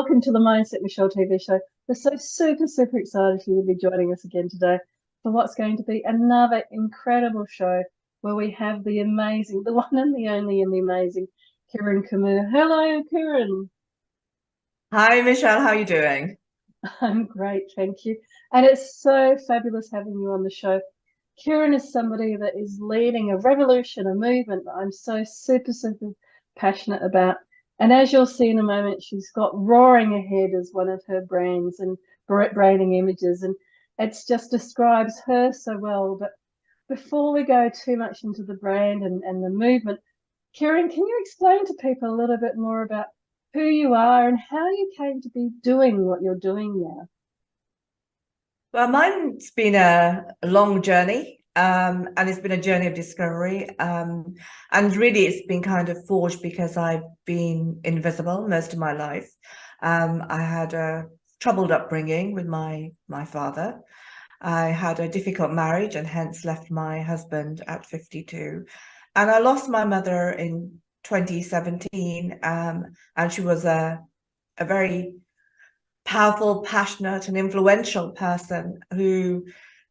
welcome to the Mindset Michelle TV show. We're so super excited for you to be joining us again today for what's going to be another incredible show where we have the amazing, the one and the only and the amazing Kiran Kumar. Hello, Kiran. Hi, Michelle. How are you doing? I'm great, thank you. And it's so fabulous having you on the show. Kiran is somebody that is leading a revolution, a movement that I'm so super passionate about. And as you'll see in a moment, she's got Roaring Ahead as one of her brands and branding images. And it just describes her so well. But before we go too much into the brand and the movement, Kiran, can you explain to people a little bit more about who you are and how you came to be doing what you're doing now? Well, mine's been a long journey, and it's been a journey of discovery. And really, it's been kind of forged because I've been invisible most of my life. I had a troubled upbringing with my father. I had a difficult marriage and hence left my husband at 52. And I lost my mother in 2017, and she was a very powerful, passionate, and influential person who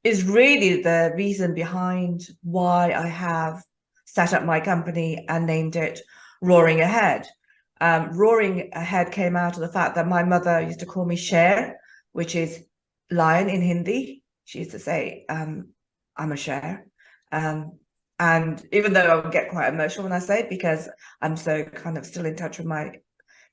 is really the reason behind why I have set up my company and named it Roaring Ahead. Roaring Ahead came out of the fact that my mother used to call me Sher, which is lion in Hindi. She used to say, I'm a Sher. And even though I would get quite emotional when I say it, because I'm so kind of still in touch with my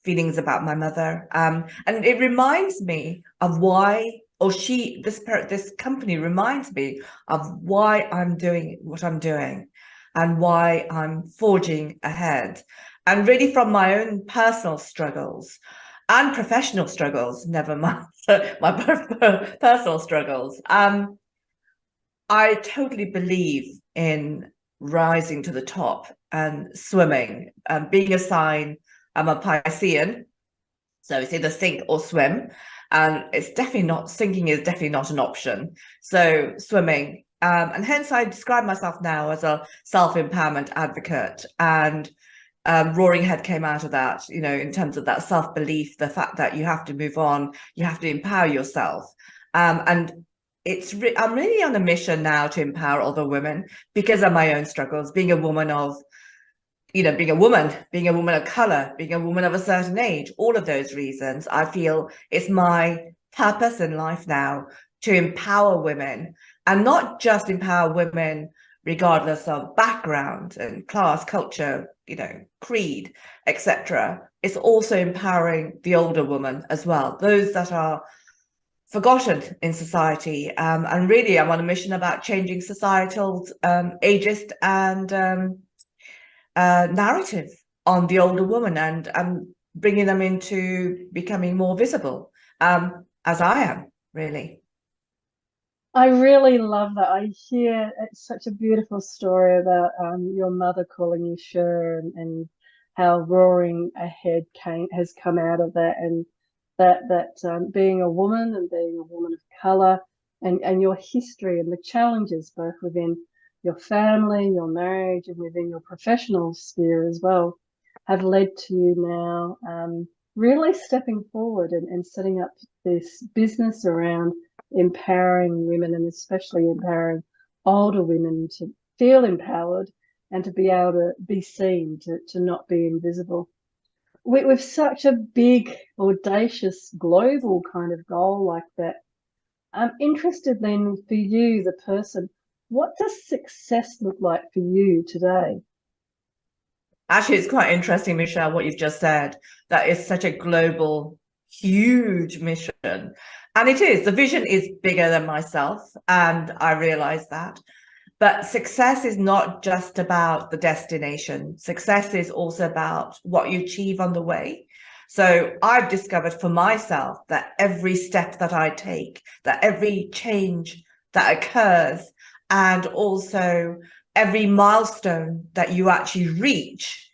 feelings about my mother. And it reminds me of why, or this company reminds me of why I'm doing what I'm doing and why I'm forging ahead. And really from my own personal struggles and professional struggles, never mind my personal struggles. I totally believe in rising to the top and swimming, being a sign. I'm a Piscean, so it's either sink or swim, and it's definitely not sinking is definitely not an option. So swimming, and hence I describe myself now as a self-empowerment advocate. And Roaring Head came out of that, you know, in terms of that self-belief, the fact that you have to move on, you have to empower yourself, and I'm really on a mission now to empower other women because of my own struggles, being a woman of being a woman of color, being a woman of a certain age, all of those reasons, I feel it's my purpose in life now to empower women, and not just empower women regardless of background and class, culture, creed, etc. It's also empowering the older woman as well, those that are forgotten in society. And really, I'm on a mission about changing societal ageist and narrative on the older woman, and bringing them into becoming more visible, as I am, really. I really love that. I hear it's such a beautiful story about your mother calling you Sure and how Roaring Ahead has come out of that, and that being a woman and being a woman of color and your history and the challenges both within your family, your marriage, and within your professional sphere as well have led to you now really stepping forward and setting up this business around empowering women, and especially empowering older women to feel empowered and to be able to be seen, to not be invisible. With such a big, audacious, global kind of goal like that, I'm interested then for you, the person, what does success look like for you today? Actually, it's quite interesting, Michelle, what you've just said. That is such a global, huge mission. And it is, the vision is bigger than myself, and I realize that. But success is not just about the destination. Success is also about what you achieve on the way. So I've discovered for myself that every step that I take, that every change that occurs, and also every milestone that you actually reach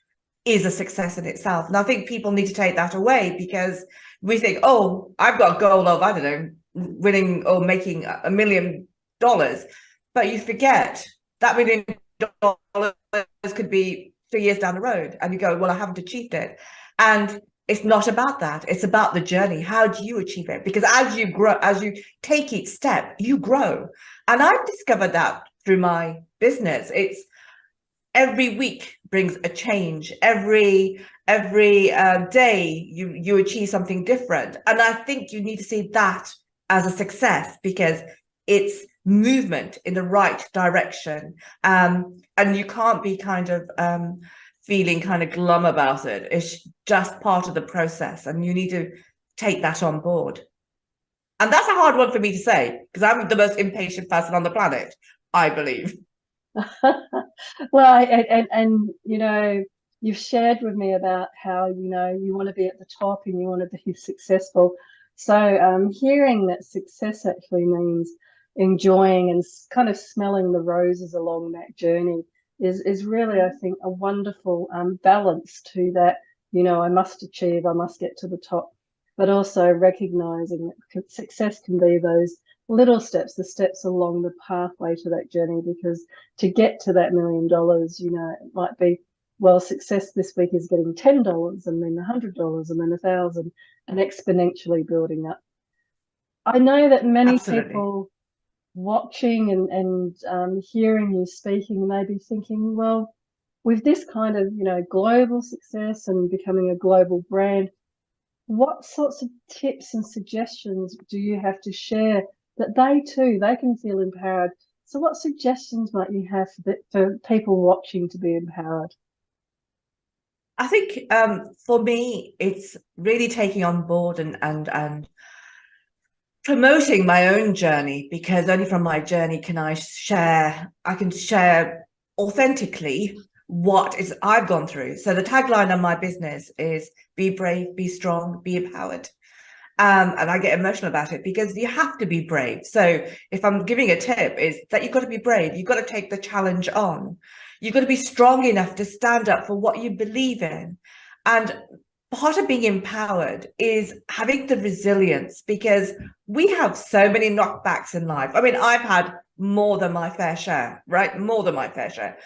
is a success in itself. And I think people need to take that away, because we think, oh, I've got a goal of, I don't know, winning or making $1 million. But you forget that $1 million could be 3 years down the road, and you go, well, I haven't achieved it. And it's not about that. It's about the journey. How do you achieve it? Because as you grow, as you take each step, you grow. And I've discovered that through my business. It's every week brings a change. Every day you achieve something different. And I think you need to see that as a success because it's movement in the right direction. And you can't be kind of feeling kind of glum about it. It's just part of the process, and you need to take that on board. And that's a hard one for me to say because I'm the most impatient person on the planet, I believe. Well, and you know, you've shared with me about how you know you want to be at the top and you want to be successful. So, hearing that success actually means enjoying and kind of smelling the roses along that journey is really, I think, a wonderful balance to that. You know, I must achieve, I must get to the top, but also recognizing that success can be those little steps, the steps along the pathway to that journey, because to get to that $1 million, you know, it might be, well, success this week is getting $10 and then $100 and then 1,000 and exponentially building up. I know that many Absolutely. people watching and hearing you speaking may be thinking, well, with this kind of, you know, global success and becoming a global brand, what sorts of tips and suggestions do you have to share that they too, they can feel empowered? So what suggestions might you have for people watching to be empowered? I think for me, it's really taking on board and promoting my own journey because only from my journey can I can share authentically what is I've gone through. So the tagline of my business is be brave, be strong, be empowered. And I get emotional about it because you have to be brave. So if I'm giving a tip, is that you've got to be brave. You've got to take the challenge on. You've got to be strong enough to stand up for what you believe in. And part of being empowered is having the resilience because we have so many knockbacks in life. I mean, I've had more than my fair share, right? More than my fair share.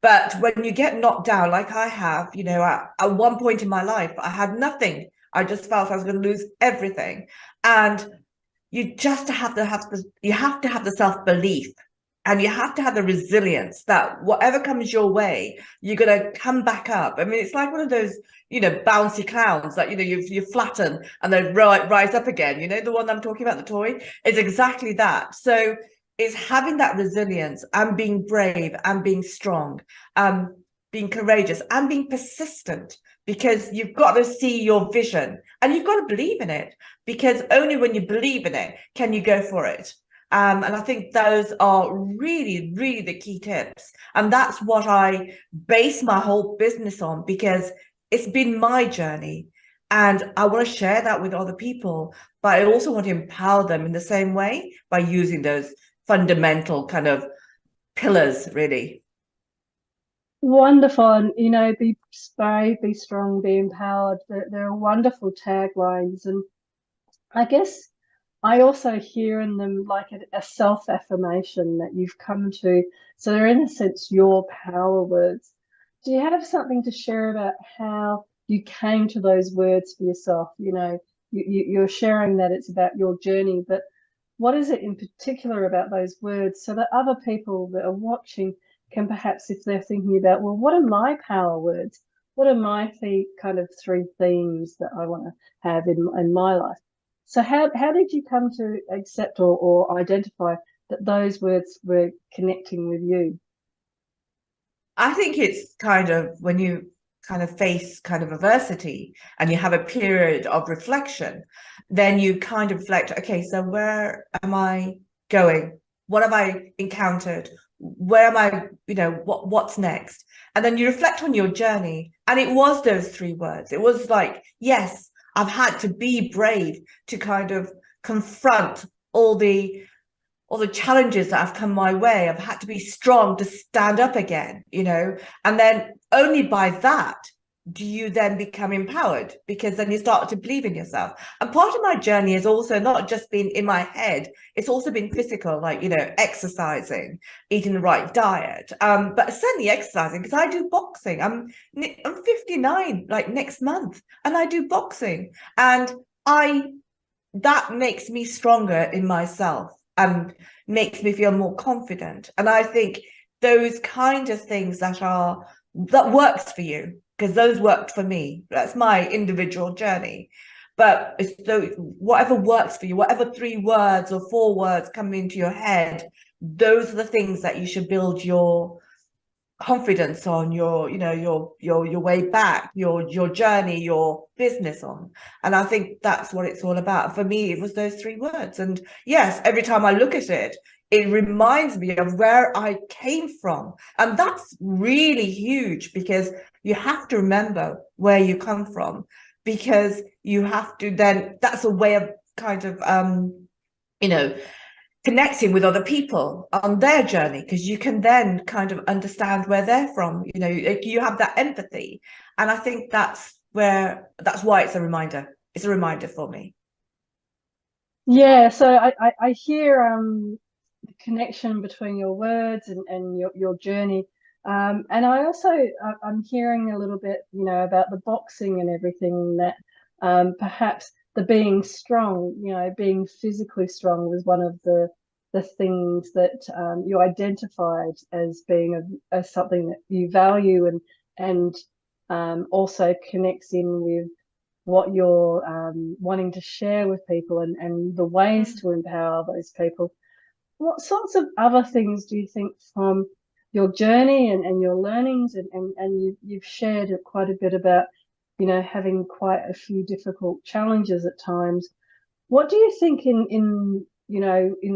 But when you get knocked down, like I have, you know, at one point in my life, I had nothing. I just felt I was going to lose everything. And you just have to have the self-belief and you have to have the resilience that whatever comes your way, you're going to come back up. I mean, it's like one of those, you know, bouncy clowns that, you know, you flatten and then rise up again. You know, the one I'm talking about, the toy, is exactly that. So it's having that resilience and being brave and being strong, being courageous and being persistent because you've got to see your vision and you've got to believe in it because only when you believe in it can you go for it. And I think those are really, really the key tips. And that's what I base my whole business on because it's been my journey. And I want to share that with other people, but I also want to empower them in the same way by using those fundamental kind of pillars, really. Wonderful. And, you know, be brave, be strong, be empowered. They're wonderful taglines. And I guess I also hear in them like a self-affirmation that you've come to. So they're in a sense your power words. Do you have something to share about how you came to those words for yourself? You know, you're sharing that it's about your journey, but what is it in particular about those words so that other people that are watching can perhaps, if they're thinking about, well, what are my power words? What are my kind of three themes that I want to have in my life? So how did you come to accept or identify that those words were connecting with you? I think it's kind of when you kind of face kind of adversity and you have a period of reflection, then you kind of reflect, okay, so where am I going? What have I encountered? Where am I, you know, what's next? And then you reflect on your journey. And it was those three words. It was like, yes, I've had to be brave to kind of confront all the challenges that have come my way. I've had to be strong to stand up again, you know, and then only by that do you then become empowered? Because then you start to believe in yourself. And part of my journey has also not just been in my head, it's also been physical, like, exercising, eating the right diet. But certainly exercising, because I do boxing. I'm 59 like next month, and I do boxing. And I that makes me stronger in myself and makes me feel more confident. And I think those kind of things that works for you, because those worked for me. That's my individual journey. But it's whatever works for you, whatever 3 words or 4 words come into your head, those are the things that you should build your confidence on, your way back, your journey, your business on. And I think that's what it's all about. For me, it was those 3 words. And yes, every time I look at it, it reminds me of where I came from. And that's really huge, because you have to remember where you come from, because you have to then, that's a way of kind of you know connecting with other people on their journey, because you can then kind of understand where they're from. You have that empathy. And I think that's why it's a reminder for me. Yeah, so I hear the connection between your words and your journey. And I also I'm hearing a little bit, about the boxing and everything, that perhaps the being strong, being physically strong was one of the things that you identified as being as something that you value, and also connects in with what you're wanting to share with people, and the ways Mm. to empower those people. What sorts of other things do you think from your journey and your learnings, and you've shared quite a bit about, having quite a few difficult challenges at times. What do you think in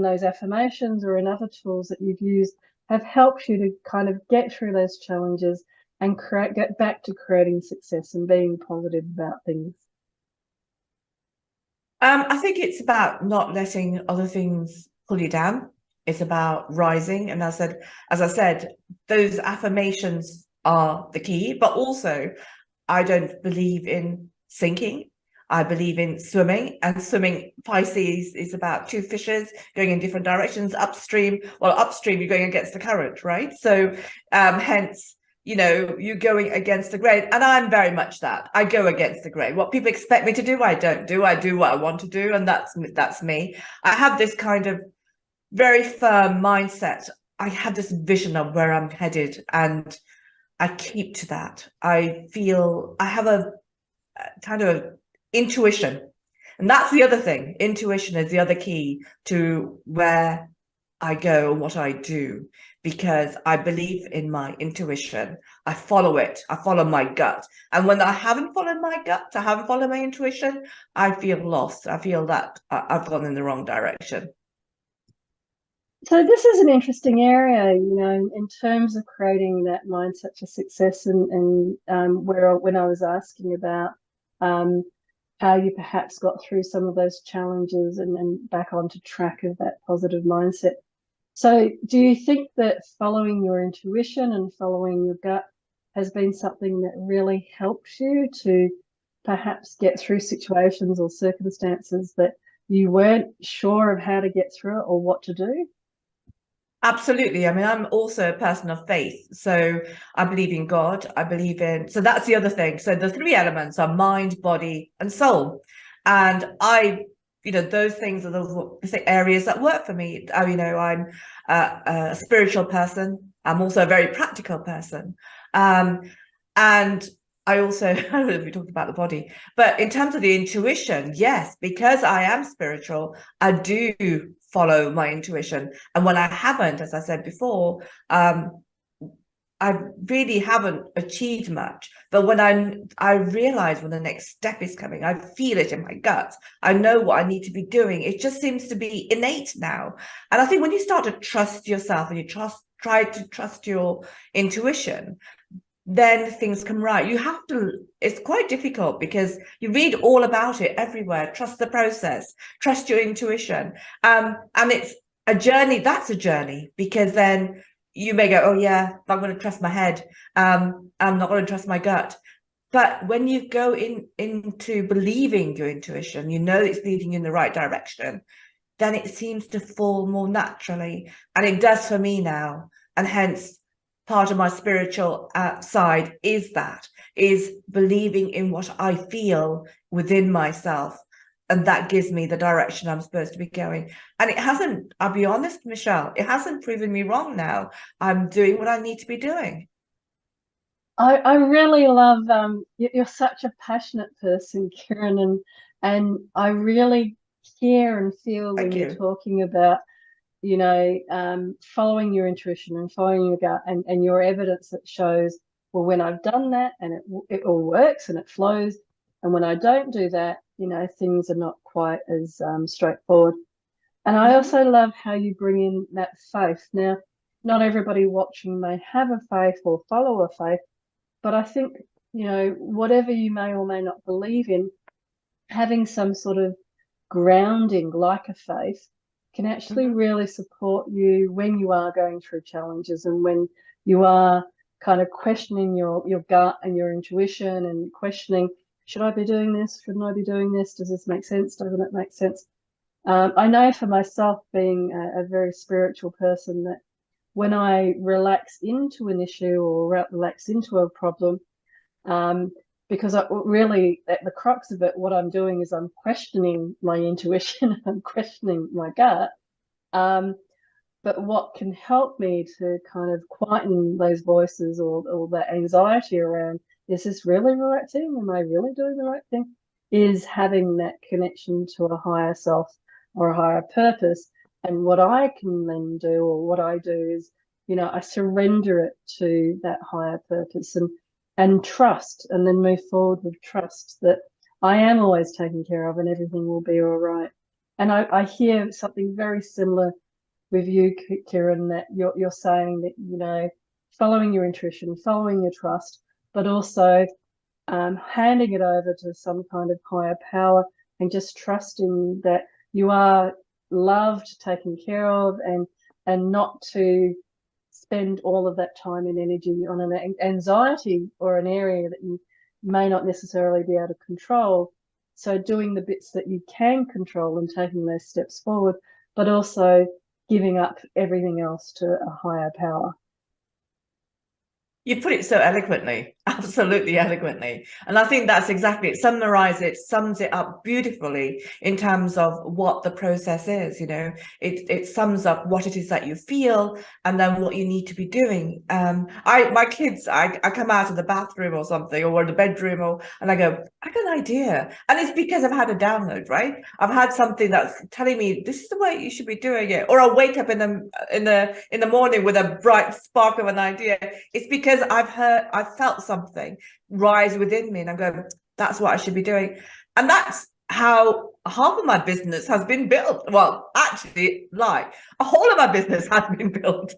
those affirmations or in other tools that you've used have helped you to kind of get through those challenges and get back to creating success and being positive about things? I think it's about not letting other things pull you down. It's about rising. And as I said, those affirmations are the key, but also I don't believe in sinking. I believe in swimming, and swimming, Pisces, is about 2 fishes going in different directions upstream. Well, upstream, you're going against the current, right? So hence, you're going against the grain. And I'm very much that. I go against the grain. What people expect me to do, I don't do. I do what I want to do, and that's me. I have this kind of very firm mindset. I have this vision of where I'm headed, and I keep to that. I feel I have a kind of intuition. And that's the other thing. Intuition is the other key to where I go and what I do, because I believe in my intuition. I follow it. I follow my gut. And when I haven't followed my gut, I haven't followed my intuition, I feel lost. I feel that I've gone in the wrong direction. So this is an interesting area, in terms of creating that mindset for success, and where when I was asking about um, how you perhaps got through some of those challenges and back onto track of that positive mindset. So do you think that following your intuition and following your gut has been something that really helps you to perhaps get through situations or circumstances that you weren't sure of how to get through it or what to do? Absolutely. I mean, I'm also a person of faith. So I believe in God. So that's the other thing. So the 3 elements are mind, body, and soul. And those things are the areas that work for me. I'm a spiritual person. I'm also a very practical person. Um, and I also, I don't know if we talked about the body, but in terms of the intuition, yes, because I am spiritual, I do follow my intuition. And when I haven't, as I said before, I really haven't achieved much. But when I realize when the next step is coming, I feel it in my gut. I know what I need to be doing. It just seems to be innate now. And I think when you start to trust yourself and you try to trust your intuition, then things come right. It's quite difficult because you read all about it everywhere. Trust the process, trust your intuition. And it's a journey. That's a journey, because then you may go, oh yeah, I'm going to trust my head. I'm not going to trust my gut. But when you go into believing your intuition, you know it's leading you in the right direction, then it seems to fall more naturally. And it does for me now. And hence, part of my spiritual side is believing in what I feel within myself. And that gives me the direction I'm supposed to be going. And it hasn't, I'll be honest, Michelle, it hasn't proven me wrong now. I'm doing what I need to be doing. I really love you're such a passionate person, Kiran, and I really hear and feel when Thank you're you. talking about, following your intuition and following your gut and your evidence that shows, well, when I've done that and it all works and it flows, and when I don't do that, things are not quite as straightforward. And I Mm-hmm. also love how you bring in that faith. Now, not everybody watching may have a faith or follow a faith, but I think, whatever you may or may not believe in, having some sort of grounding like a faith can actually Mm-hmm. really support you when you are going through challenges and when you are kind of questioning your gut and your intuition and questioning, should I be doing this? Shouldn't I be doing this? Does this make sense? Doesn't it make sense? I know for myself, being a very spiritual person, that when I relax into an issue or relax into a problem, um, because really, at the crux of it, what I'm doing is I'm questioning my intuition, I'm questioning my gut. Um, but what can help me to kind of quieten those voices or that anxiety around, is this really the right thing? Am I really doing the right thing? Is having that connection to a higher self or a higher purpose. And what I can then do, or what I do, is, I surrender it to that higher purpose and trust, and then move forward with trust that I am always taken care of and everything will be all right. And I hear something very similar with you, Kiran, that you're saying that, following your intuition, following your trust, but also handing it over to some kind of higher power and just trusting that you are loved, taken care of, and not to spend all of that time and energy on an anxiety or an area that you may not necessarily be able to control. So doing the bits that you can control and taking those steps forward, but also giving up everything else to a higher power. You put it so eloquently, absolutely eloquently. And I think that's exactly it. Sums it up beautifully in terms of what the process is, It sums up what it is that you feel and then what you need to be doing. My kids, I come out of the bathroom or something, or the bedroom, and I go, I got an idea. And it's because I've had a download, right? I've had something that's telling me this is the way you should be doing it. Or I'll wake up in the morning with a bright spark of an idea. It's because I've felt something rise within me, and I'm going, that's what I should be doing. And that's how half of my business has been built. Well, actually, like a whole of my business has been built.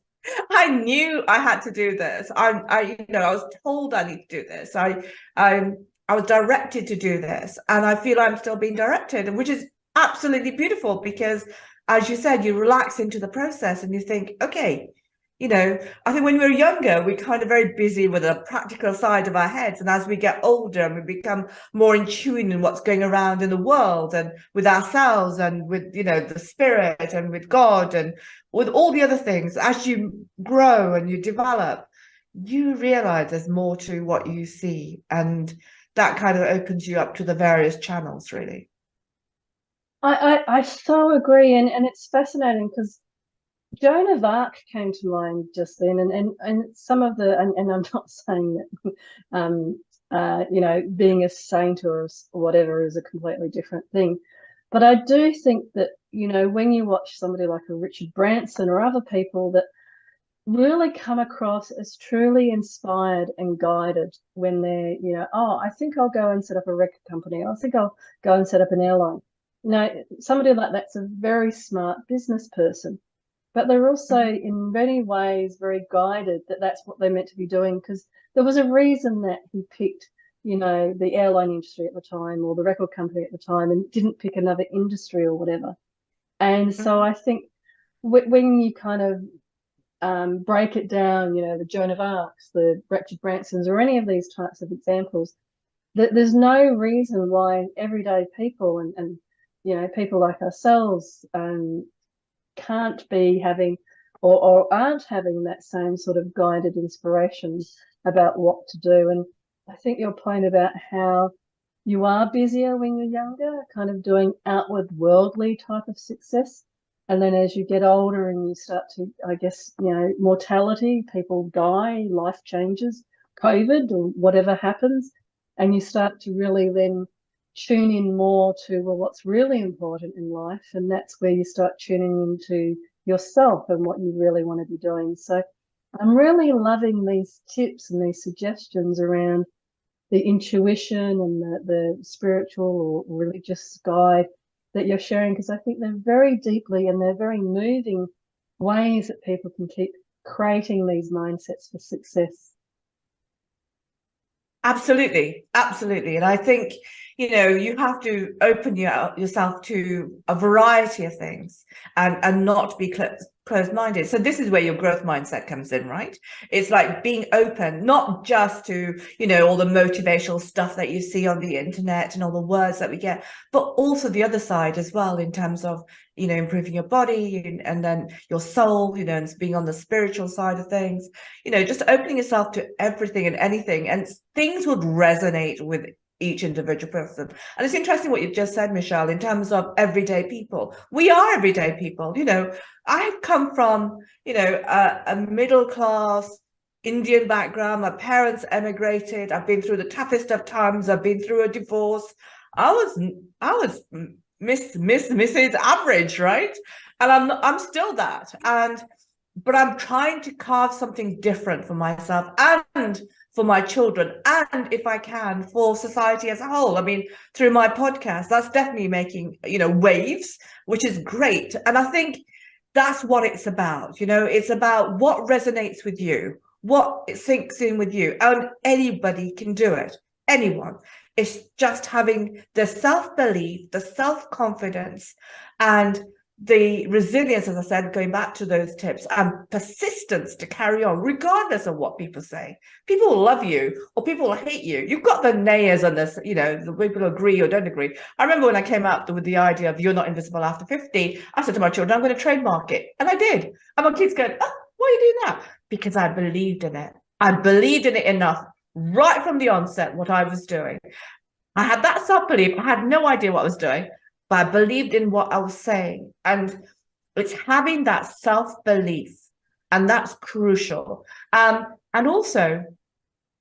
I knew I had to do this. I was told I need to do this. I was directed to do this, and I feel I'm still being directed, which is absolutely beautiful because, as you said, you relax into the process and you think, okay, I think when we're younger, we're kind of very busy with the practical side of our heads. And as we get older and we become more in tune in what's going around in the world and with ourselves and with, the spirit and with God and with all the other things, as you grow and you develop, you realize there's more to what you see. And that kind of opens you up to the various channels, really. I so agree, and it's fascinating because Joan of Arc came to mind just then, and some of and I'm not saying that being a saint or whatever is a completely different thing, but I do think that, when you watch somebody like a Richard Branson or other people that really come across as truly inspired and guided when they're, oh, I think I'll go and set up a record company. I think I'll go and set up an airline. Somebody like that's a very smart business person, but they're also Mhm. in many ways very guided that that's what they're meant to be doing, because there was a reason that he picked, the airline industry at the time or the record company at the time and didn't pick another industry or whatever. And so Mhm. I think when you kind of break it down, the Joan of Arcs, the Richard Bransons, or any of these types of examples, there's no reason why everyday people and people like ourselves can't be having or aren't having that same sort of guided inspiration about what to do. And I think your point about how you are busier when you're younger, kind of doing outward worldly type of success. And then as you get older and you start to, I guess, mortality, people die, life changes, COVID or whatever happens, and you start to really then tune in more to, well, what's really important in life. And that's where you start tuning into yourself and what you really want to be doing. So I'm really loving these tips and these suggestions around the intuition and the spiritual or religious guide that you're sharing, because I think they're very deeply and they're very moving ways that people can keep creating these mindsets for success. Absolutely, absolutely. And I think, you have to open yourself to a variety of things and not be closed-minded. So this is where your growth mindset comes in, right? It's like being open, not just to, all the motivational stuff that you see on the internet and all the words that we get, but also the other side as well, in terms of, improving your body and then your soul, and being on the spiritual side of things, just opening yourself to everything and anything, and things would resonate with each individual person. And it's interesting what you've just said, Michele, in terms of everyday people. We are everyday people. I've come from, a middle class Indian background. My parents emigrated. I've been through the toughest of times. I've been through a divorce. I was Mrs. Average, right? And I'm still that. But I'm trying to carve something different for myself and for my children, and if I can, for society as a whole. I mean, through my podcast, that's definitely making, waves, which is great. And I think that's what it's about. It's about what resonates with you, what sinks in with you, and anybody can do it. Anyone. It's just having the self-belief, the self-confidence, and the resilience, as I said, going back to those tips, and persistence to carry on, regardless of what people say. People will love you or people will hate you. You've got the nayers and the people agree or don't agree. I remember when I came out with the idea of you're not invisible after 50, I said to my children, I'm going to trademark it. And I did. And my kids going, oh, why are you doing that? Because I believed in it. I believed in it enough right from the onset, what I was doing. I had that self-belief. I had no idea what I was doing, but I believed in what I was saying. And it's having that self-belief, and that's crucial. And also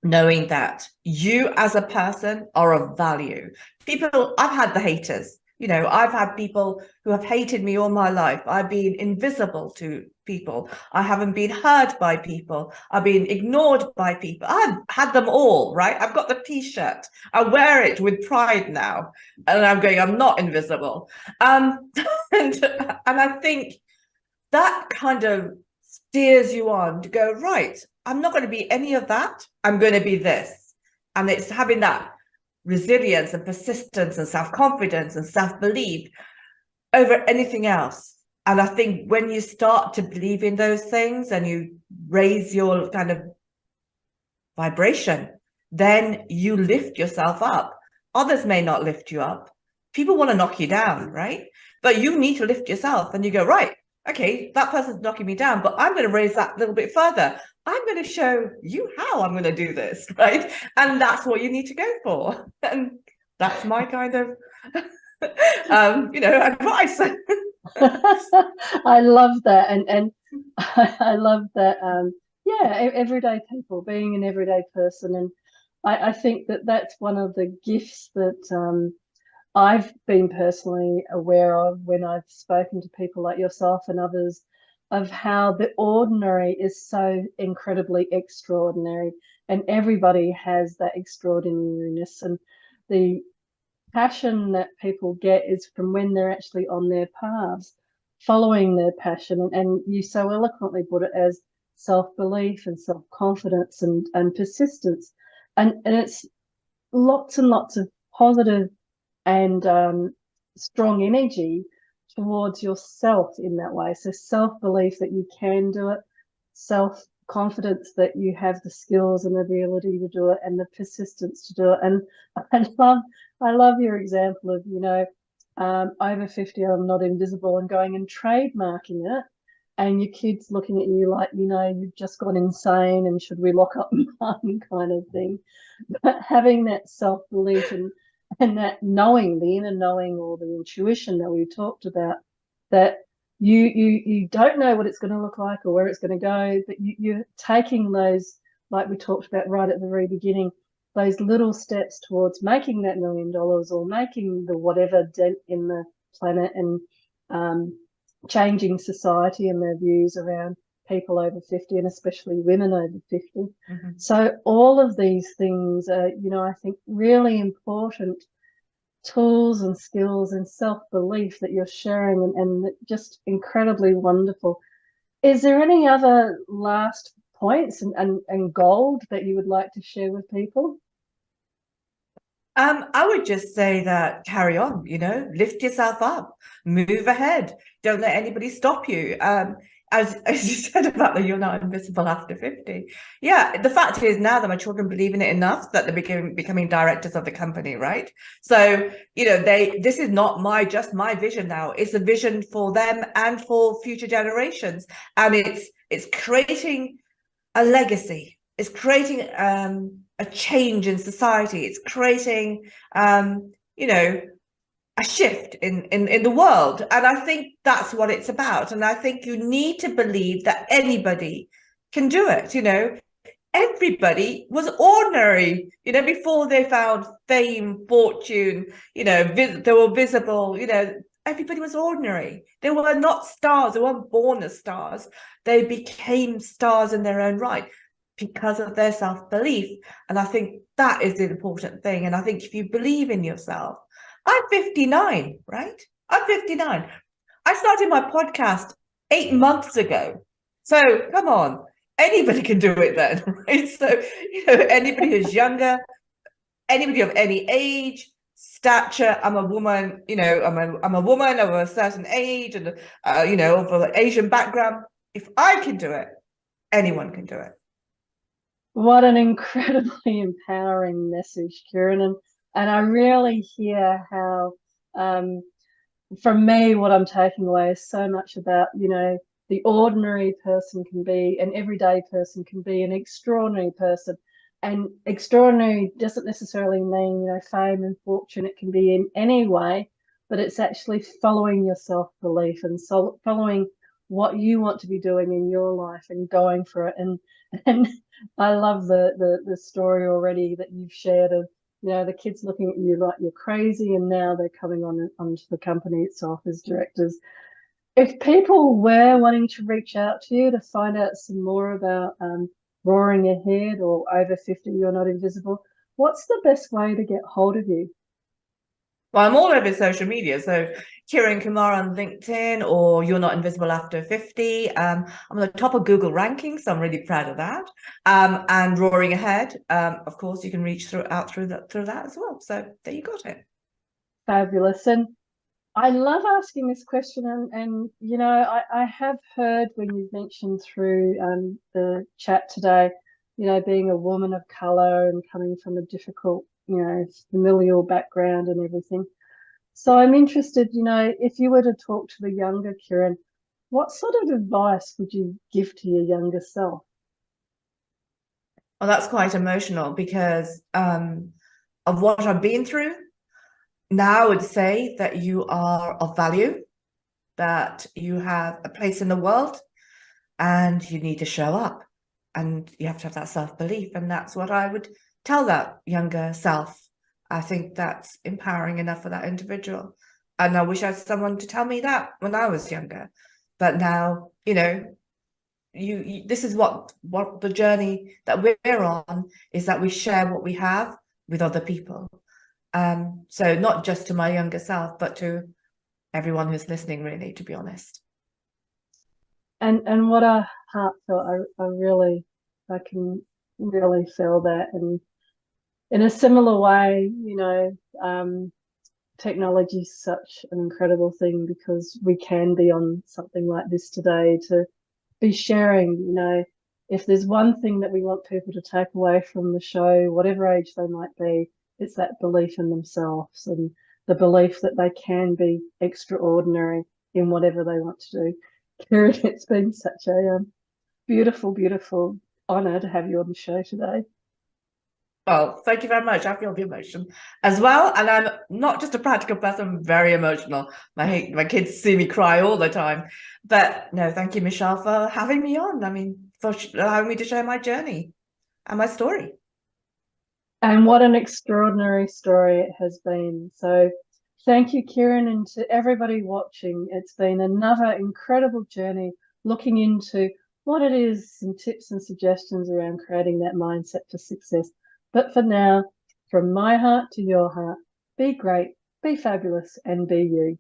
knowing that you as a person are of value. I've had the haters. I've had people who have hated me all my life. I've been invisible to people. I haven't been heard by people. I've been ignored by people. I've had them all, right? I've got the t-shirt. I wear it with pride now. And I'm not invisible. And I think that kind of steers you on to go, right, I'm not going to be any of that. I'm going to be this. And it's having that resilience and persistence and self-confidence and self-belief over anything else. And I think when you start to believe in those things and you raise your kind of vibration, then you lift yourself up. Others may not lift you up. People want to knock you down, right? But you need to lift yourself, and you go, right, okay, that person's knocking me down, but I'm going to raise that a little bit further. I'm going to show you how I'm going to do this, right? And that's what you need to go for. And that's my kind of, advice. I love that. And I love that. Everyday people, being an everyday person. And I think that that's one of the gifts that I've been personally aware of when I've spoken to people like yourself and others, of how the ordinary is so incredibly extraordinary, and everybody has that extraordinariness. And the passion that people get is from when they're actually on their paths, following their passion. And you so eloquently put it as self-belief and self-confidence and persistence. And it's lots and lots of positive and strong energy towards yourself in that way. So self-belief that you can do it, self confidence that you have the skills and the ability to do it and the persistence to do it. And I love, I love your example of, over 50, I'm not invisible, and going and trademarking it. And your kids looking at you like, you've just gone insane and should we lock up mum kind of thing. But having that self-belief and that knowing, the inner knowing or the intuition that we talked about, that you don't know what it's going to look like or where it's going to go, but you're taking those, like we talked about right at the very beginning, those little steps towards making that $1 million or making the whatever dent in the planet, and changing society and their views around people over 50, and especially women over 50. Mm-hmm. So all of these things are, I think really important tools and skills and self-belief that you're sharing, and just incredibly wonderful. Is there any other last points and gold that you would like to share with people? I would just say that carry on, lift yourself up, move ahead. Don't let anybody stop you. As you said about the you're not invisible after 50. Yeah, the fact is now that my children believe in it enough that they're becoming directors of the company, right? So, this is not just my vision now. It's a vision for them and for future generations. And it's creating a legacy. It's creating a change in society. It's creating a shift in the world. And I think that's what it's about. And I think you need to believe that anybody can do it. Everybody was ordinary, before they found fame, fortune, they were visible, everybody was ordinary. They were not stars. They weren't born as stars. They became stars in their own right because of their self-belief. And I think that is the important thing. And I think if you believe in yourself, I'm 59, right? I'm 59. I started my podcast 8 months ago. So come on, anybody can do it then, right? So, anybody who's younger, anybody of any age, stature. I'm a woman, I'm a woman of a certain age and, of an Asian background. If I can do it, anyone can do it. What an incredibly empowering message, Kiran. And I really hear how, from me, what I'm taking away is so much about, the ordinary person can be, an everyday person can be an extraordinary person. And extraordinary doesn't necessarily mean, fame and fortune. It can be in any way, but it's actually following your self-belief and so following what you want to be doing in your life and going for it. And I love the story already that you've shared of, the kids looking at you like you're crazy, and now they're coming onto the company itself as directors. If people were wanting to reach out to you to find out some more about Roaring Ahead or Over 50, You're Not Invisible, what's the best way to get hold of you? Well, I'm all over social media. So Kiran Kumar on LinkedIn, or You're Not Invisible After 50. I'm on the top of Google rankings, so I'm really proud of that. And Roaring Ahead, of course, you can reach through that as well. So there you got it. Fabulous. And I love asking this question, and I have heard when you've mentioned through the chat today, being a woman of color and coming from a difficult, familial background and everything. So I'm interested, if you were to talk to the younger Kiran, what sort of advice would you give to your younger self? Well, that's quite emotional because of what I've been through. Now I would say that you are of value, that you have a place in the world, and you need to show up, and you have to have that self-belief. And that's what I would tell that younger self. I think that's empowering enough for that individual. And I wish I had someone to tell me that when I was younger. But now, this is what the journey that we're on is, that we share what we have with other people. So not just to my younger self, but to everyone who's listening, really, to be honest. And what a heartfelt, I can really feel that. And in a similar way, technology is such an incredible thing, because we can be on something like this today to be sharing, if there's one thing that we want people to take away from the show, whatever age they might be, it's that belief in themselves and the belief that they can be extraordinary in whatever they want to do. Kiran, it's been such a beautiful, beautiful honour to have you on the show today. Well, thank you very much. I feel the emotion as well. And I'm not just a practical person, I'm very emotional. My kids see me cry all the time. But no, thank you, Michelle, for having me on. I mean, for allowing me to share my journey and my story. And what an extraordinary story it has been. So thank you, Kiran, and to everybody watching. It's been another incredible journey looking into what it is, some tips and suggestions around creating that mindset for success. But for now, from my heart to your heart, be great, be fabulous, and be you.